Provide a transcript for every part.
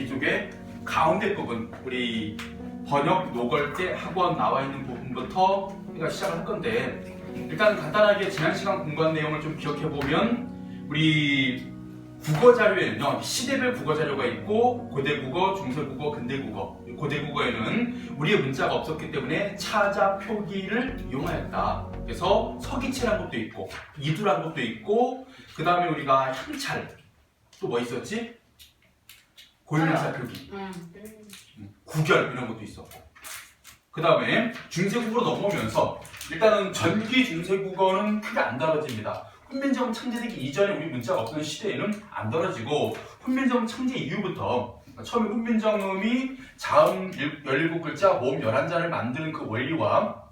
이쪽에 가운데 부분, 우리 번역 노걸대 학원 나와 있는 부분부터 우리가 시작을 할 건데, 일단 간단하게 지난 시간 공부한 내용을 좀 기억해 보면, 우리 국어 자료에는요, 시대별 국어 자료가 있고 고대 국어, 중세 국어, 근대 국어. 고대 국어에는 우리의 문자가 없었기 때문에 차자 표기를 이용하였다. 그래서 서기체라는 것도 있고 이두라는 것도 있고, 그 다음에 우리가 현찰, 또 뭐 있었지? 고유명사 표기, 구결 이런 것도 있었고, 그 다음에 중세국어로 넘어오면서 일단은 전기 중세국어는 크게 안 다뤄집니다. 훈민정음 창제되기 이전에 우리 문자가 없던 시대에는 안 다뤄지고, 훈민정음 창제 이후부터 처음에 훈민정음이 자음 17글자, 모음 11자를 만드는 그 원리와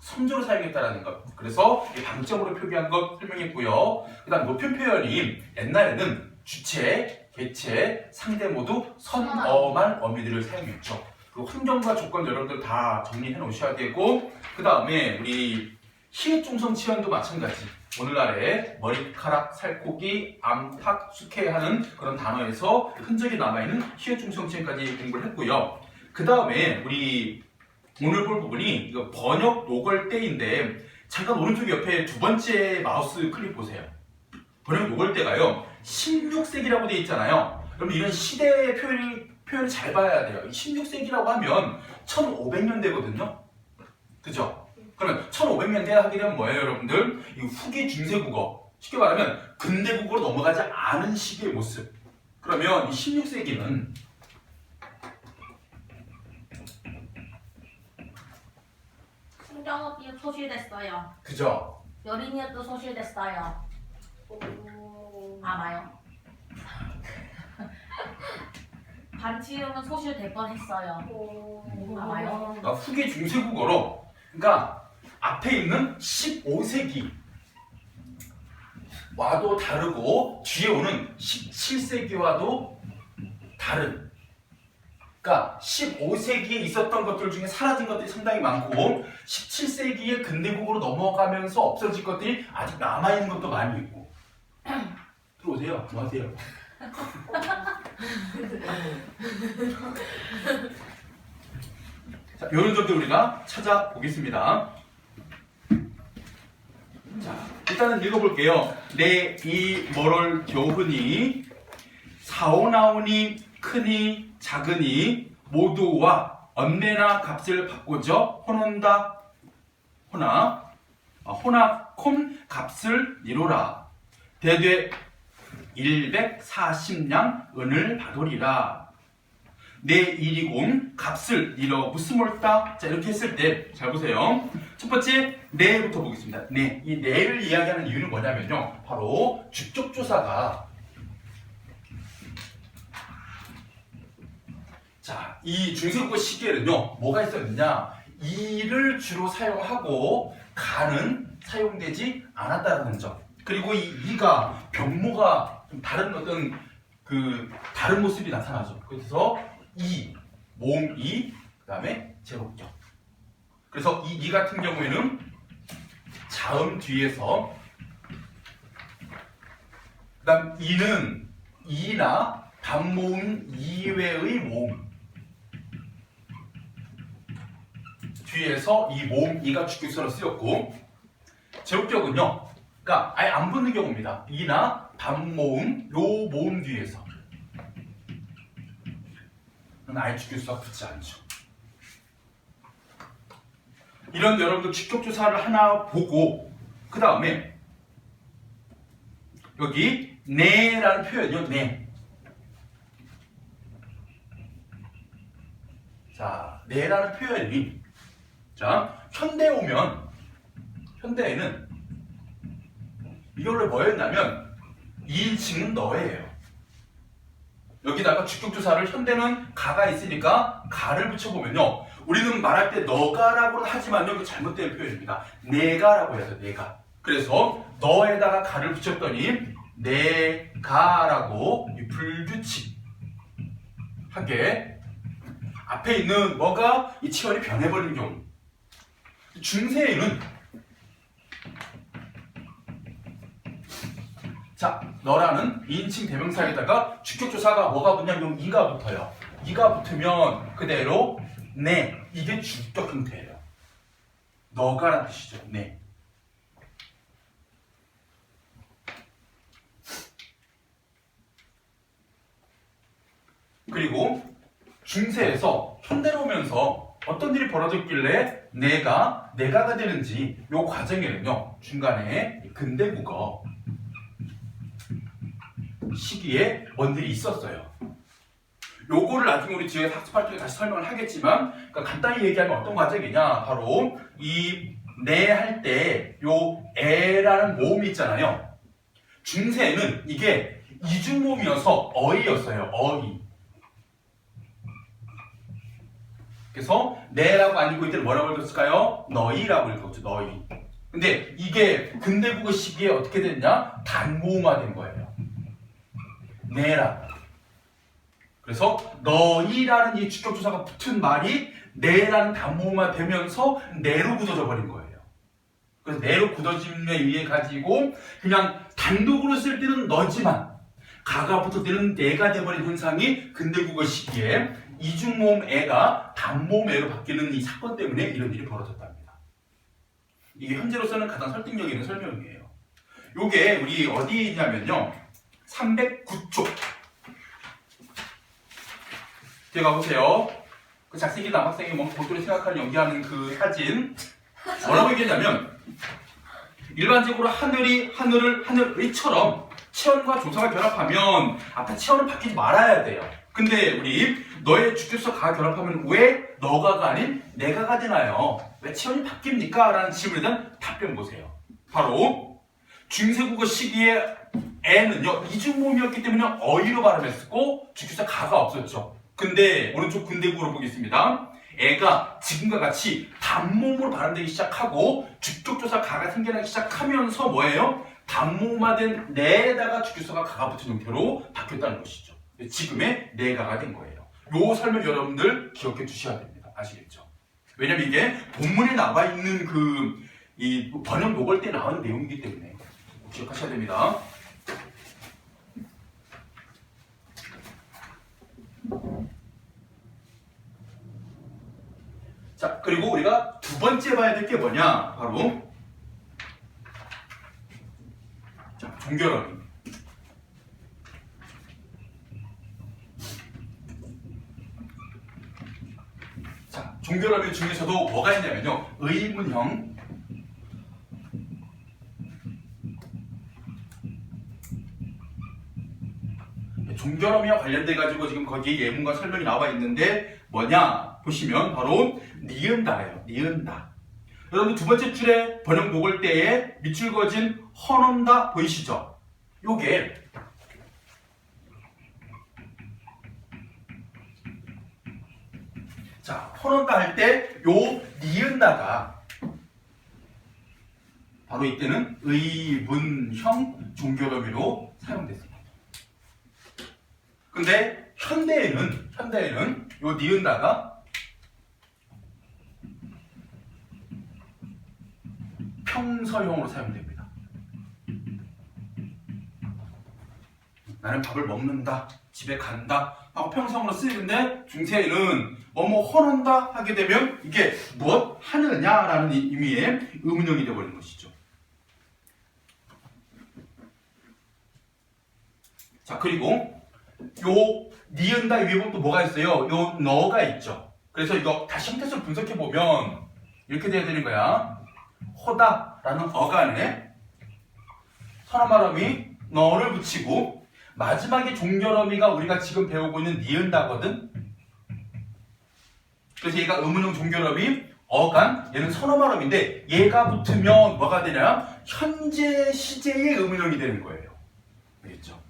선조를 사용했다는 것, 그래서 방점으로 표기한 것 설명했고요. 그 다음 노표 표현이 옛날에는 주체, 개체, 상대 모두 선어만 어미들을 사용했죠. 그 환경과 조건 여러분들 다 정리해 놓으셔야 되고, 그 다음에 우리 희액중성 치연도 마찬가지. 오늘날에 머리카락, 살코기, 암탉, 숙회하는 그런 단어에서 흔적이 남아있는 희액중성 치연까지 공부를 했고요. 그 다음에 우리 오늘 볼 부분이 이거 번역 노걸대인데, 잠깐 오른쪽 옆에 두 번째 마우스 클릭 보세요. 번역 노걸대가요 16세기라고 되어 있잖아요. 여러분 이런 시대의 표현을 잘 봐야 돼요. 16세기라고 하면 1500년대거든요. 그죠? 그러면 1500년대 하게 되면 뭐예요, 여러분들? 이 후기 중세국어, 쉽게 말하면 근대국어로 넘어가지 않은 시기의 모습. 그러면 이 16세기는 풍경업이 소실됐어요. 그죠? 여린이도 소실됐어요. 알아요. 반지음은 소실될 뻔했어요. 알아요. 후기 중세국어로, 그러니까 앞에 있는 15세기 와도 다르고 뒤에 오는 17세기와도 다른, 그러니까 15세기에 있었던 것들 중에 사라진 것들이 상당히 많고 17세기에 근대국으로 넘어가면서 없어질 것들이 아직 남아있는 것도 많이 있고. 들어오세요. 뭐 하세요? 자, 이런 점들 우리가 찾아보겠습니다. 자, 일단은 읽어볼게요. 내 이 뭐를 교훈이 사오나오니 크니 작으니 모두와 언내나 값을 바꾸죠. 호나콤 값을 이루라. 대되 140냥 은을 받으리라. 내 일이공 값을 잃어 무슨 옳다. 자, 이렇게 했을 때 잘 보세요. 첫 번째 내부터 보겠습니다. 내, 이 내를 이야기하는 이유는 뭐냐면요, 바로 주격조사가, 자, 이 중세국어 시기에는요 뭐가 있었느냐, 이를 주로 사용하고 가는 사용되지 않았다는 점, 그리고 이 이가 병모가 좀 다른 어떤 그 다른 모습이 나타나죠. 그래서 이, 모음 이, 그 다음에 제목격. 그래서 이 같은 경우에는 자음 뒤에서, 그 다음 이는 이나 반모음 이외의 모음 뒤에서 이 모음 이가 주격수로 쓰였고, 제목격은요, 그러니까 아예 안 붙는 경우입니다. 이나 반모음, 요 모음 뒤에서 아예 주격수가 붙지 않죠. 이런 여러분들 주격조사를 하나 보고, 그 다음에 여기 네라는 표현이요. 네. 자, 네라는 표현이, 자, 현대에 오면, 현대에는 이걸로 뭐였냐면 2인칭은 너예요. 여기다가 주격조사를, 현대는 가가 있으니까 가를 붙여보면요, 우리는 말할 때 너가라고는 하지만요, 이거 잘못된 표현입니다. 내가라고 해야 돼요. 내가. 그래서 너에다가 가를 붙였더니 내가라고 불규칙하게 앞에 있는 뭐가 이 치열이 변해버리는 경우. 중세에는 자, 너라는 2인칭 대명사에다가 주격조사가 뭐가 붙냐면 이가 붙어요. 이가 붙으면 그대로 네, 이게 주격 형태예요. 너가라는 뜻이죠. 네. 그리고 중세에서 현대로 오면서 어떤 일이 벌어졌길래 내가가 되는지 요 과정에는요 중간에 근대국어 시기에 뭔 일이 있었어요. 요거를 나중에 우리 뒤에 학습할 때 다시 설명을 하겠지만 그러니까 간단히 얘기하면 어떤 과정이냐 바로 이 네 할 때 요 에라는 모음이 있잖아요. 중세에는 이게 이중모음이어서 어이였어요. 어이. 그래서 네라고 안 읽고 있을 때 뭐라고 읽었을까요? 너희라고 읽었죠. 너희. 근데 이게 근대국어 시기에 어떻게 됐냐? 단모음화된 거예요. 네라. 그래서 너희라는 이 주격조사가 붙은 말이 네라는 단모음화 되면서 네로 굳어져 버린 거예요. 그래서 네로 굳어짐에 의해 가지고 그냥 단독으로 쓸 때는 너지만 가가 붙을 때는 네가 돼버린 현상이 근대국어 시기에 이중모음 애가 단모음 애로 바뀌는 이 사건 때문에 이런 일이 벌어졌답니다. 이게 현재로서는 가장 설득력 있는 설명이에요. 요게 우리 어디에 있냐면요. 309쪽. 뒤에 가보세요. 그 잘생긴 남학생이 뭐 복도를 생각하는 연기하는 그 사진. 뭐라고 얘기했냐면 일반적으로 하늘의처럼 체언과 조사가 결합하면 앞에 체언은 바뀌지 말아야 돼요. 근데 우리 너의 주격서 가 결합하면 왜 너가가 아닌 내가가 되나요? 왜 체언이 바뀝니까? 라는 질문에 대한 답변 보세요. 바로 중세국어 시기에 애는요 이중모음이었기 때문에 어이로 발음했었고 주격서 가가 없었죠. 근데 오른쪽 근대국어로 보겠습니다. 애가 지금과 같이 단모음으로 발음되기 시작하고 주격조사 가가 생겨나기 시작하면서 뭐예요? 단모음화된 내에다가 주격서가 가가 붙은 형태로 바뀌었다는 것이죠. 지금의 내가가 된 거예요. 요 설명 여러분들 기억해 주셔야 됩니다. 아시겠죠? 왜냐면 이게 본문에 나와 있는 이 번역 녹을 때 나오는 내용이기 때문에 기억하셔야 됩니다. 자, 그리고 우리가 두 번째 봐야 될 게 뭐냐? 바로 자, 종결어미. 자, 종결어미 중에서도 뭐가 있냐면요. 의문형, 종결어미와 관련돼 가지고 지금 거기에 예문과 설명이 나와 있는데 뭐냐 보시면 바로 니은다예요. 니은다. 여러분 두 번째 줄에 번역 녹을 때에 밑줄 그어진 헌언다 보이시죠? 요게 자 헌언다 할 때 요 니은다가 바로 이때는 의문형 종결어미로 사용됐습니다. 근데 현대에는 요 니은다가 평서형으로 사용됩니다. 나는 밥을 먹는다, 집에 간다 하고 평서형으로 쓰이는데 중세에는 뭐뭐 헌한다 하게 되면 이게 무엇 하느냐라는 의미의 의문형이 되어버리는 것이죠. 자 그리고 요 니은다 위에 보면 또 뭐가 있어요? 요 너가 있죠. 그래서 이거 다시 형태성 분석해 보면 이렇게 돼야 되는 거야. 호다라는 어간에 선어말어미 너를 붙이고 마지막에 종결어미가 우리가 지금 배우고 있는 니은다거든. 그래서 얘가 의문형 종결어미 어간 얘는 선어말어미인데 얘가 붙으면 뭐가 되냐? 현재 시제의 의문형이 되는 거예요. 알겠죠?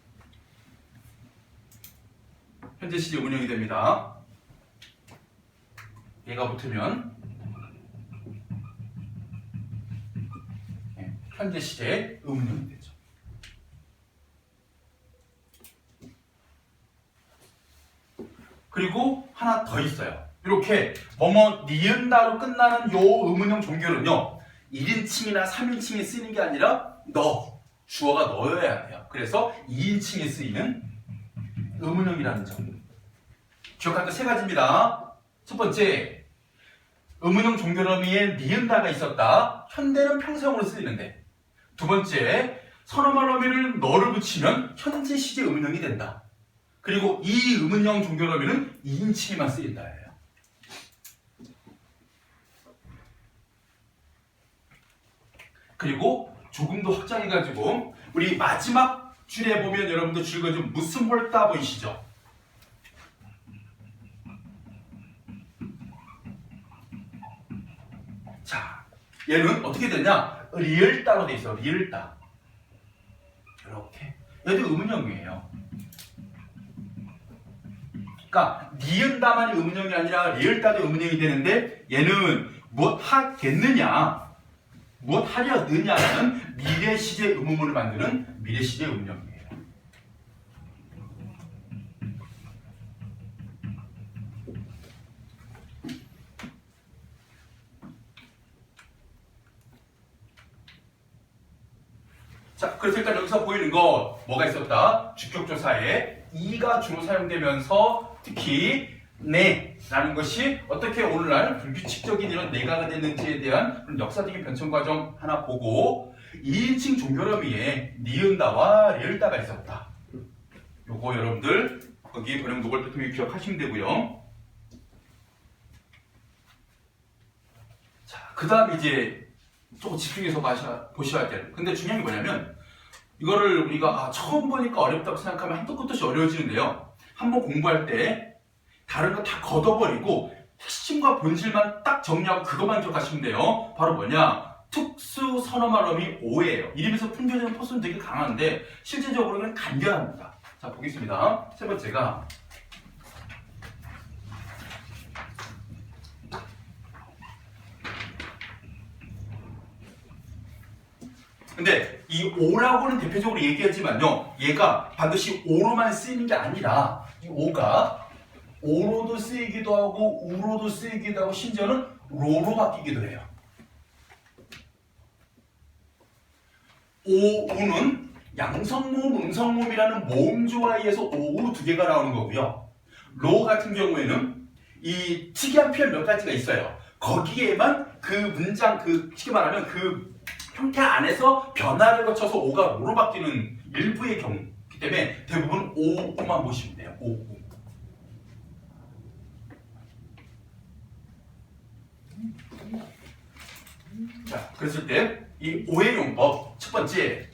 현재 시제 의문형이 됩니다. 얘가 붙으면 현재 시제의 의문형이 되죠. 그리고 하나 더 있어요. 이렇게 뭐뭐 니은다로 끝나는 요 의문형 종결은요 1인칭이나 3인칭에 쓰이는 게 아니라 너 주어가 넣어야 돼요. 그래서 2인칭에 쓰이는 의문형이라는 점. 기억할 거 세 가지입니다. 첫 번째, 의문형 종결어미에 니은다가 있었다. 현대는 평사형으로 쓰이는데. 두 번째, 선어말 어미를 너를 붙이면 현재 시제 의문형이 된다. 그리고 이 의문형 종결어미는 2인칭에만 쓰인다예요. 그리고 조금 더 확장해가지고 우리 마지막 줄에 보면 여러분들 줄거 좀 무슨 홀따 보이시죠? 자, 얘는 어떻게 되냐? 리을따로 돼 있어. 리을따. 이렇게. 얘도 의문형이에요. 그러니까 니은다만이 의문형이 아니라 리을따도 의문형이 되는데 얘는 무엇 하겠느냐? 무엇 하려느냐는 미래 시제 의문문을 만드는 미래 시제 의문형이에요. 자, 그래서 일단 여기서 보이는 거 뭐가 있었다? 주격조사에 이가 주로 사용되면서 특히 네라는 것이 어떻게 오늘날 불규칙적인 이런 내가가 됐는지에 대한 그런 역사적인 변천 과정 하나 보고 2인칭 종결어미에 니은다와 리을다가 있었다. 요거 여러분들 거기 번역 노걸 때 통해 기억하시면 되고요. 자, 그 다음 이제 조금 집중해서 보셔야 돼요. 근데 중요한 게 뭐냐면 이거를 우리가 처음 보니까 어렵다고 생각하면 한도 끝도 없이 어려워지는데요. 한번 공부할 때 다른 거 다 걷어버리고 핵심과 본질만 딱 정리하고 그것만 기억하시면 돼요. 바로 뭐냐? 특수 선어말 어미 5예요. 이름에서 풍겨지는 포스는 되게 강한데 실제적으로는 간결합니다. 자, 보겠습니다. 세 번째가 근데 이 오라고는 대표적으로 얘기하지만요. 얘가 반드시 오로만 쓰이는 게 아니라 이 오가 오로도 쓰이기도 하고 우로도 쓰이기도 하고 심지어는 로로 바뀌기도 해요. 오우는 양성모음, 음성모음이라는 모음조화에 의해서 오우 두 개가 나오는 거고요. 로 같은 경우에는 이 특이한 표현 몇 가지가 있어요. 거기에만 그 문장, 쉽게 말하면 그 형태 안에서 변화를 거쳐서 오가 로로 바뀌는 일부의 경우이기 때문에 대부분 오우만 보시면 돼요. 오우. 자, 그랬을 때 이 오해 용법 첫 번째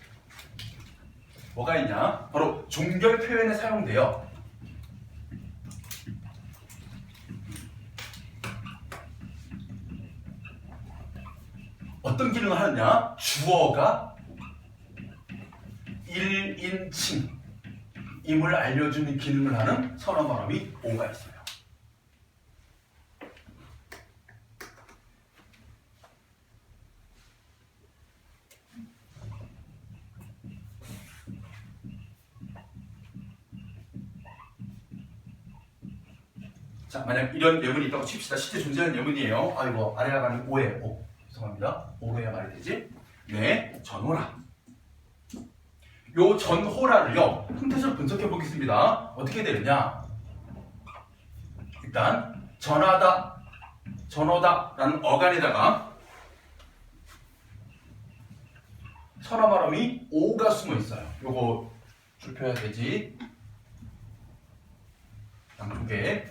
뭐가 있냐? 바로 종결 표현에 사용돼요. 어떤 기능을 하느냐? 주어가 1인칭 임을 알려주는 기능을 하는 선어말 어미 오가 있어요. 자, 만약 이런 예문이 있다고 칩시다. 실제 존재하는 예문이에요. 아이고, 아래가 가는 오에 오. 죄송합니다. 오로 해야 말이 되지? 네, 전호라. 요 전호라를요, 형태적으로 분석해 보겠습니다. 어떻게 되느냐? 일단, 전하다, 전어다라는 어간에다가 선어말 어미 오가 숨어 있어요. 요거 줄 펴야 되지. 양쪽에.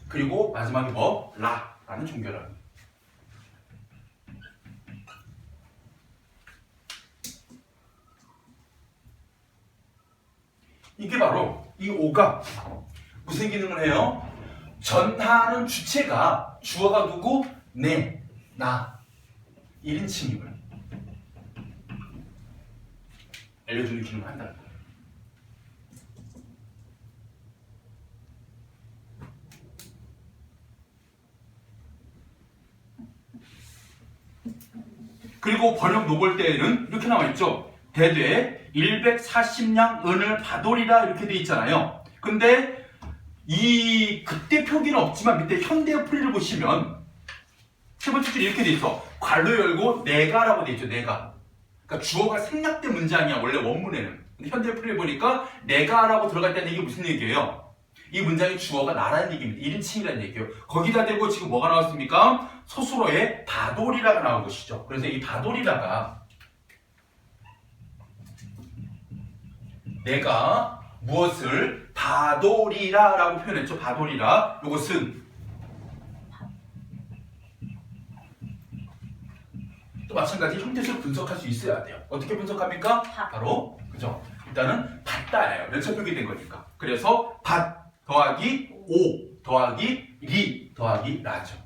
그리고 마지막에 뭐? 라라는 종결어미. 이게 바로 이 오가 무슨 기능을 해요? 전하는 주체가 주어가 누구? 내, 나 1인칭임을 알려주는 기능을 한다는 거예요. 그리고 번역 노골 때에는 이렇게 나와있죠. 대되 140냥 은을 받으리라 이렇게 돼 있잖아요. 근데 이 그때 표기는 없지만 밑에 현대어 풀이를 보시면 세 번째 줄이 이렇게 돼 있어. 괄호 열고 내가라고 돼 있죠. 내가. 그러니까 주어가 생략된 문장이야. 원래 원문에는. 근데 현대 풀이 보니까 내가라고 들어갈 때는 이게 무슨 얘기예요? 이 문장의 주어가 나라는 얘기입니다. 1인칭이라는 얘기예요. 거기다 대고 지금 뭐가 나왔습니까? 서술어에 다돌이라가 나온 것이죠. 그래서 이 다돌이라가 내가 무엇을 다돌이라라고 표현했죠. 다돌이라. 이것은 또 마찬가지 형태식으로 분석할 수 있어야 돼요. 어떻게 분석합니까? 바로 그죠? 일단은 받다예요. 면접표기 된 거니까. 그래서 받 더하기 오 더하기 리 더하기 라죠.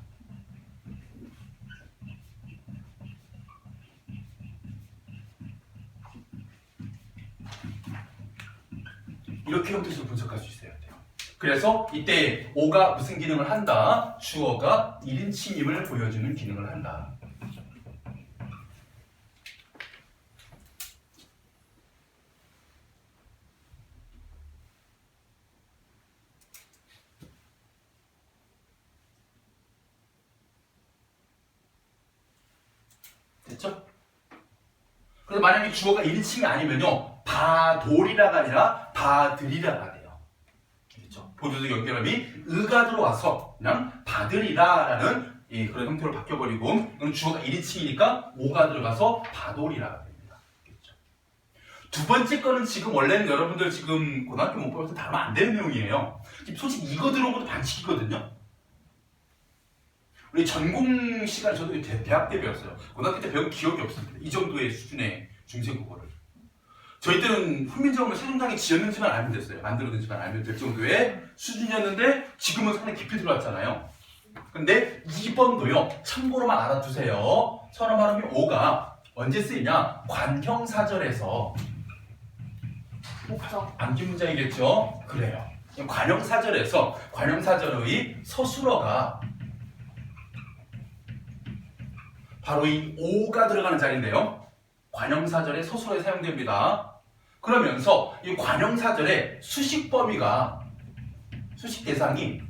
이렇게 형태식으로 분석할 수 있어야 돼요. 그래서 이때 오가 무슨 기능을 한다? 주어가 1인칭임을 보여주는 기능을 한다. 됐죠? 그래서 만약에 주어가 1인칭이 아니면요 바돌이라가 아니라 바들이라가 돼요. 그렇죠? 보조적 연결음이 의가 들어와서 그냥 바들이라라는 그런 형태로 바뀌어버리고 이건 주어가 1인칭이니까 오가 들어가서 바돌이라가 됩니다. 그렇죠? 두 번째 거는 지금 원래는 여러분들 지금 고등학교 문법에서 다루면 안 되는 내용이에요. 지금 솔직히 이거 들어보도 반칙이거든요. 우리 전공 시간에 저도 대학 때 배웠어요. 고등학교 때 배운 기억이 없습니다. 이 정도의 수준의 중세국어를. 저희 때는 훈민정음을 세종장이 지었는지만 알면 됐어요. 만들었는지만 알면 될 정도의 수준이었는데 지금은 상당히 깊이 들어왔잖아요. 근데 2번도요. 참고로만 알아두세요. 처럼 말하면 오가 언제 쓰이냐? 관형사절에서 목적. 암기 문장이겠죠? 그래요. 관형사절에서 관형사절의 서술어가 바로 이 오가 들어가는 자리인데요. 관형사절의 서술어에 사용됩니다. 그러면서 이 관형사절의 수식 범위가 수식 대상이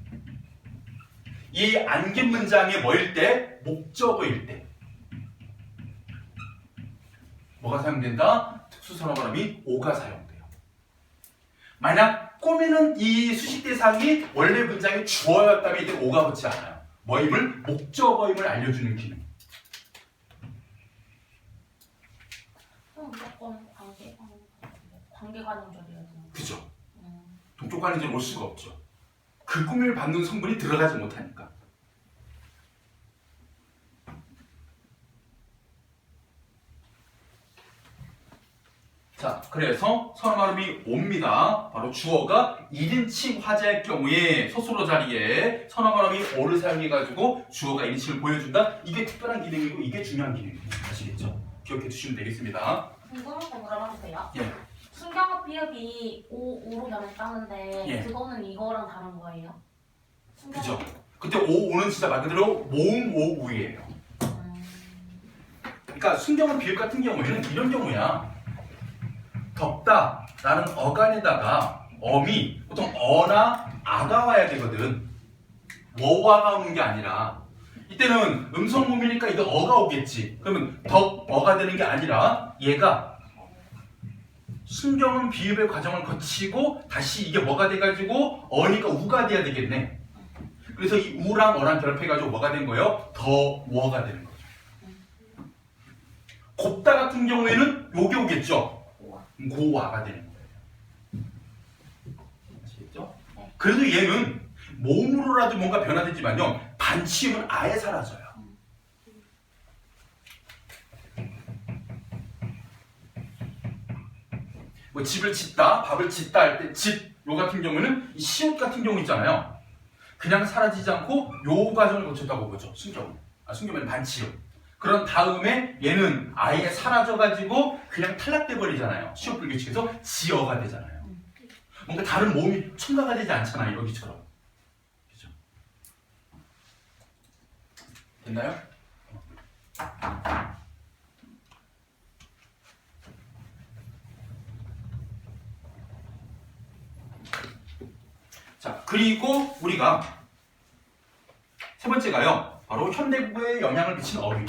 이 안긴 문장이 뭐일 때? 목적어일 때. 뭐가 사용된다? 특수선어 발음이 오가 사용돼요. 만약 꾸미는 이 수식 대상이 원래 문장의 주어였다면 이때 오가 붙지 않아요. 뭐임을? 목적어임을 알려주는 기능. 무조건 관계관용절이어야 되는. 그죠? 동쪽 관계는 올 수가 없죠. 그 꾸밈을 받는 성분이 들어가지 못하니까. 자, 그래서 선어 발음이 옵니다. 바로 주어가 1인칭 화자일 경우에 서술어 자리에 선어 발음이 오를 사용해가지고 주어가 1인칭을 보여준다. 이게 특별한 기능이고 이게 중요한 기능이에요. 아시겠죠? 기억해 두시면 되겠습니다. 궁금한 거 물어봐도 돼요? 예. 순경어 피읍이 오로 변했다는데 예. 그거는 이거랑 다른 거예요? 그죠? 그때 오는 진짜 말 그대로 모음 오우예요. 그러니까 순경어 비읍 같은 경우에는 이런 경우야. 덥다 라는 어간에다가 어미 보통 어나 아가 와야 되거든. 뭐와가 오는 게 아니라 이때는 음성모음이니까 이거 어가 오겠지. 그러면 덕어가 되는 게 아니라 얘가 순경음 비읍의 과정을 거치고 다시 이게 뭐가 돼가지고 어니까 우가 돼야 되겠네. 그래서 이 우랑 어랑 결합해가지고 뭐가 된 거예요? 더워가 되는 거죠. 곱다 같은 경우에는 요게 오겠죠. 고와가 되는 거예요. 아시겠죠? 그래도 얘는 몸으로라도 뭔가 변화되지만요. 반치음은 아예 사라져요. 뭐 집을 짓다, 밥을 짓다 할 때 집, 요 같은 경우는 이 시옷 같은 경우 있잖아요. 그냥 사라지지 않고 요 과정을 거쳤다고 보죠. 순경. 순경은 반치음. 그런 다음에 얘는 아예 사라져가지고 그냥 탈락돼 버리잖아요. 시옷 불규칙에서 지어가 되잖아요. 뭔가 다른 몸이 첨가가 되지 않잖아요. 여기처럼. 그죠? 됐나요? 자, 그리고 우리가 세 번째가요. 바로 현대국어에 영향을 미친 어휘.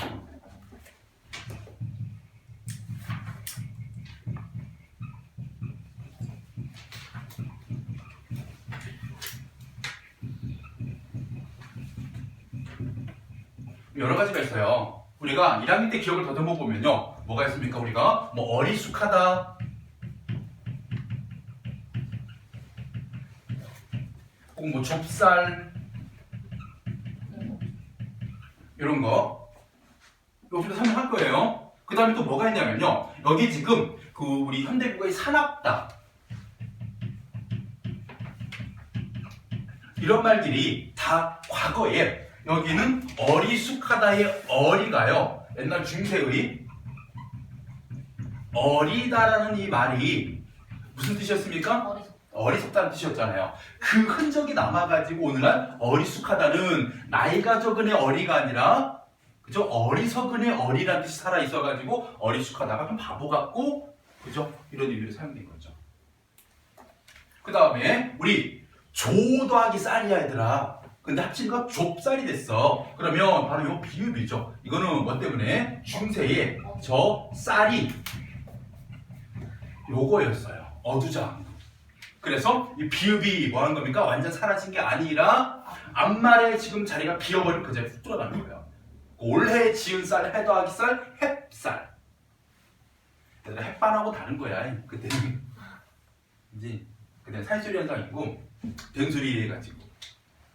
여러 가지가 있어요. 우리가 1학년 때 기억을 더듬어 보면요, 뭐가 있습니까? 우리가 뭐 어리숙하다, 혹은 뭐 좁쌀 이런 거 여기서 설명할 거예요. 그 다음에 또 뭐가 있냐면요, 여기 지금 그 우리 현대국어의 사납다 이런 말들이 다 과거에, 여기는 어리숙하다의 어리가요, 옛날 중세의 어리다라는 이 말이 무슨 뜻이었습니까? 어리석다는 뜻이었잖아요. 그 흔적이 남아가지고 오늘날 어리숙하다는 나이가 적은의 어리가 아니라, 그죠? 어리석은의 어리라는 뜻이 살아있어가지고 어리숙하다가 좀 바보 같고, 그죠? 이런 의미로 사용된 거죠. 그 다음에 우리 조 더하기 쌀이야 얘들아. 근데 합치니까 좁쌀이 됐어. 그러면 바로 이 비읍이죠. 이거는 뭐 때문에? 중세에 저 쌀이 요거였어요. 어두장. 그래서 이 비읍이 뭐 하는 겁니까? 완전 사라진 게 아니라 앞말에 지금 자리가 비어버리면 그 자리에 훅 들어가는 거예요. 올해 지은 쌀, 해 더하기 쌀, 햅쌀. 얘들아, 햇반하고 다른 거야. 그때는 이제 그때는 산소리 현상이고 변소리 해가지고.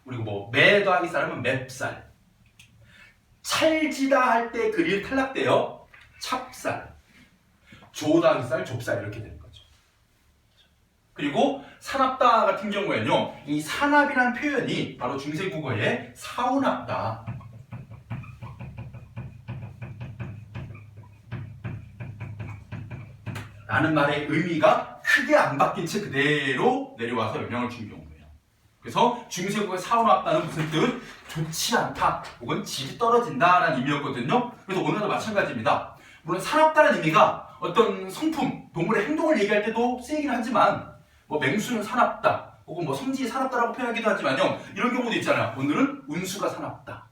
그리고 뭐 매 더하기 쌀하면 맵쌀. 찰지다 할 때 그릴 탈락돼요. 찹쌀. 조 더하기 쌀, 좁쌀 이렇게 되는 거죠. 그리고 사납다 같은 경우에는요, 이 사납이라는 표현이 바로 중세국어의 사오납다 라는 말의 의미가 크게 안 바뀐 채 그대로 내려와서 영향을 준 경우예요. 그래서 중세국어의 사오납다는 무슨 뜻? 좋지 않다 혹은 질이 떨어진다 라는 의미였거든요. 그래서 오늘도 마찬가지입니다. 물론 사납다는 의미가 어떤 성품, 동물의 행동을 얘기할 때도 쓰이긴 하지만, 뭐 맹수는 사납다 혹은 뭐 성질이 사납다라고 표현하기도 하지만요, 이런 경우도 있잖아요. 오늘은 운수가 사납다,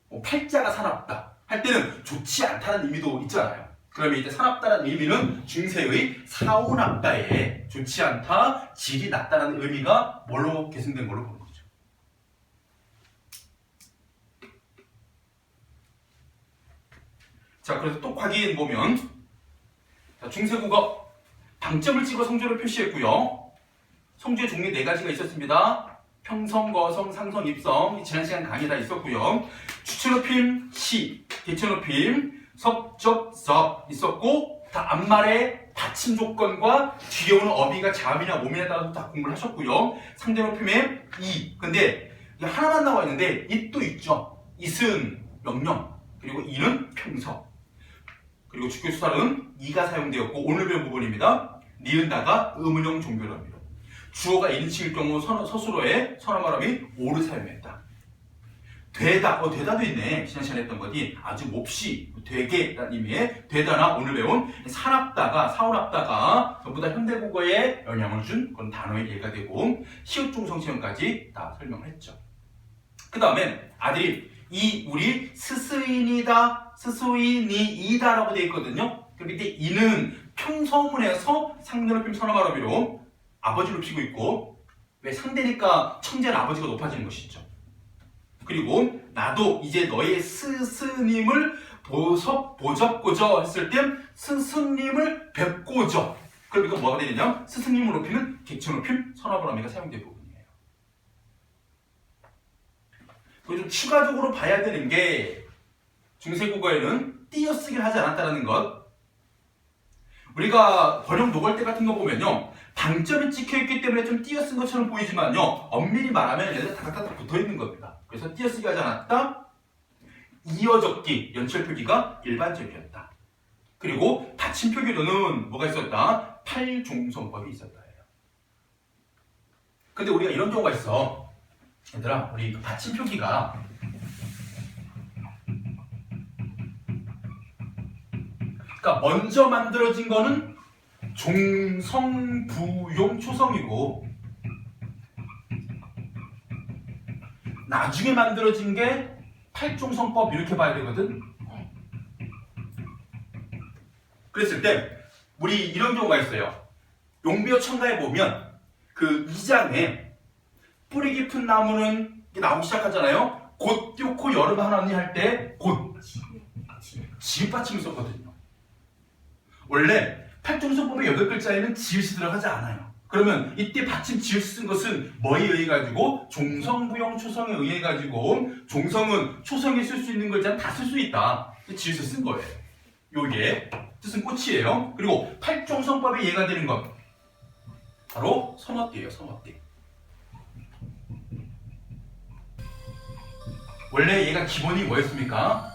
뭐 팔자가 사납다 할 때는 좋지 않다는 의미도 있잖아요. 그러면 이때 사납다라는 의미는 중세의 사오납다에 좋지 않다, 질이 낮다라는 의미가 뭘로 계승된 걸로 보는 거죠. 자, 그래서 또 확인 보면, 자, 중세국어 방점을 찍어 성조를 표시했고요. 성조의 종류 4가지가 있었습니다. 평성, 거성, 상성, 입성. 지난 시간 강의 다 있었고요. 주체높임, 시, 대체높임, 섭 있었고, 다 앞말의 받침 조건과 뒤에 오는 어비가 자음이냐 몸이냐에 따라서 다 공부를 하셨고요. 상대높임의 이. 근데 이게 하나만 나와 있는데 it도 있죠. it은 명령, 그리고 이는 평서. 그리고 주격수사는 이가 사용되었고, 오늘 배운 부분입니다. 니은다가 의문형 종교랍니다. 주어가 1인칭일 경우 서술어에 선어말함이 오를 사용했다. 되다, 되다도 있네. 지난 시간에 했던 거지. 아주 몹시 되게라는 의미의 되다나 오늘 배운 사납다가 사오납다가 전부 다 현대국어에 영향을 준 그런 단어의 예가 되고, 시옷종성시형까지 다 설명을 했죠. 그 다음에 아들이 이 우리 스스인이다, 스스인이이다라고 되어 있거든요. 그럼 이때 이는 평서문에서 상대높임 선어말어비로 아버지를 피고 있고, 왜 상대니까 청자는 아버지가 높아지는 것이죠. 그리고 나도 이제 너의 스승님을 보접고저 했을 때 스승님을 뵙고저. 그럼 이거 뭐가 되느냐? 스승님을 높이는 객체높임 선어말어미가 사용된 부분이에요. 그리고 좀 추가적으로 봐야 되는 게, 중세국어에는 띄어쓰기를 하지 않았다는 것. 우리가 번역 노걸대 같은 거 보면요, 방점이 찍혀있기 때문에 좀 띄어쓴 것처럼 보이지만요, 엄밀히 말하면 얘네들 다닥다닥 붙어있는 겁니다. 그래서 띄어쓰기 하지 않았다, 이어적기, 연철표기가 일반적이었다. 그리고 받침표기로는 뭐가 있었다? 팔종성법이 있었다. 근데 우리가 이런 경우가 있어. 얘들아, 우리 받침표기가 그러니까 먼저 만들어진 거는 종성, 부용, 초성이고, 나중에 만들어진 게 팔중성법 이렇게 봐야 되거든. 네. 그랬을 때 우리 이런 경우가 있어요. 용비어 천가에 보면 그 2장에 뿌리 깊은 나무는 나오기 시작하잖아요. 곧 띄고 여름 하나니 할 때 곧 지읒 받침을 썼거든요. 원래 팔중성법의 8글자에는 지읒이 들어가지 않아요. 그러면 이때 받침 지읒 쓴 것은 뭐에 의해 가지고 종성부영 초성에 의해 가지고 종성은 초성에 쓸 수 있는 글자는 다 쓸 수 있다. 지읒을 쓴 거예요. 요게 뜻은 꽃이에요. 그리고 팔종성법에 예가 되는 것 바로 서머띠예요. 서머띠. 원래 얘가 기본이 뭐였습니까?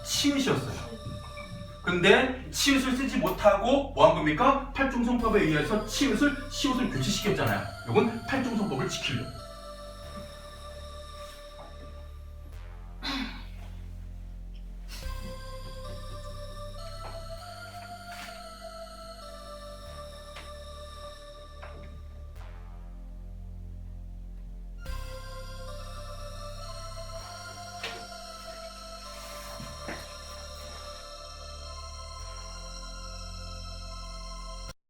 치읓이었어요. 근데 치읓을 쓰지 못하고 뭐 한 겁니까? 팔종성법에 의해서 시옷을 교체시켰잖아요. 이건 팔종성법을 지키려고.